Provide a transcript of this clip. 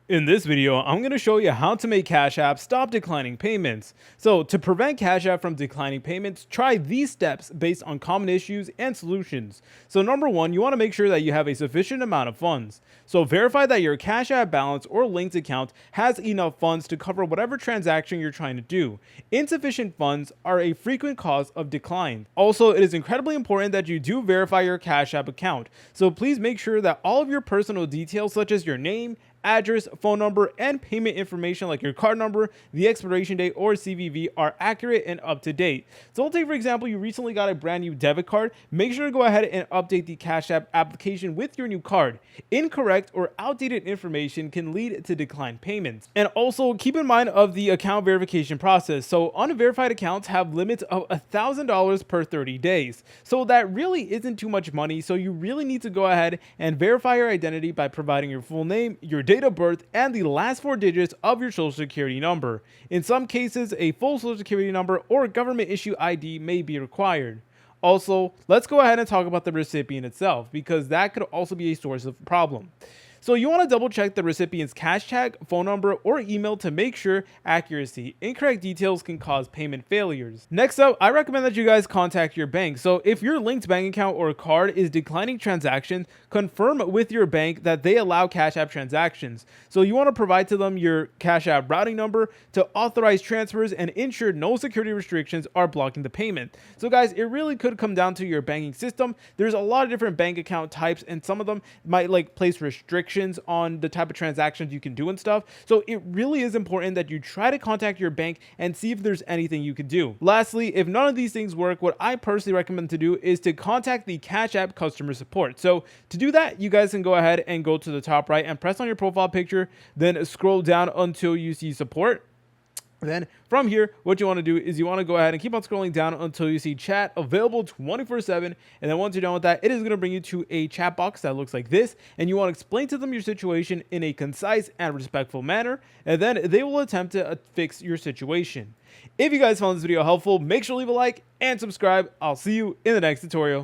In this video, I'm going to show you how to make Cash App stop declining payments. So to prevent Cash App from declining payments, try these steps based on common issues and solutions. So number one, you want to make sure that you have a sufficient amount of funds. So verify that your Cash App balance or linked account has enough funds to cover whatever transaction you're trying to do. Insufficient funds are a frequent cause of decline. Also, it is incredibly important that you do verify your Cash App account. So please make sure that all of your personal details such as your name, address, phone number, and payment information like your card number, the expiration date, or CVV are accurate and up to date. So let's say, for example, you recently got a brand new debit card. Make sure to go ahead and update the Cash App application with your new card. Incorrect or outdated information can lead to declined payments. And also keep in mind of the account verification process. So unverified accounts have limits of $1,000 per 30 days. So that really isn't too much money. So you really need to go ahead and verify your identity by providing your full name, your date of birth, and the last four digits of your social security number. In some cases, a full social security number or government issue ID may be required. Also, let's go ahead and talk about the recipient itself, because that could also be a source of problem. So you want to double check the recipient's cash tag, phone number, or email to make sure accuracy. Incorrect details can cause payment failures. Next up, I recommend that you guys contact your bank. So if your linked bank account or card is declining transactions, confirm with your bank that they allow Cash App transactions. So you want to provide to them your Cash App routing number to authorize transfers and ensure no security restrictions are blocking the payment. So guys, it really could come down to your banking system. There's a lot of different bank account types, and some of them might place restrictions on the type of transactions you can do and stuff. So it really is important that you try to contact your bank and see if there's anything you could do. Lastly, if none of these things work, what I personally recommend to do is to contact the Cash App customer support. So to do that, you guys can go ahead and go to the top right and press on your profile picture, then scroll down until you see support. Then from here, what you want to do is you want to go ahead and keep on scrolling down until you see chat available 24/7. And then once you're done with that, it is going to bring you to a chat box that looks like this. And you want to explain to them your situation in a concise and respectful manner. And then they will attempt to fix your situation. If you guys found this video helpful, make sure to leave a like and subscribe. I'll see you in the next tutorial.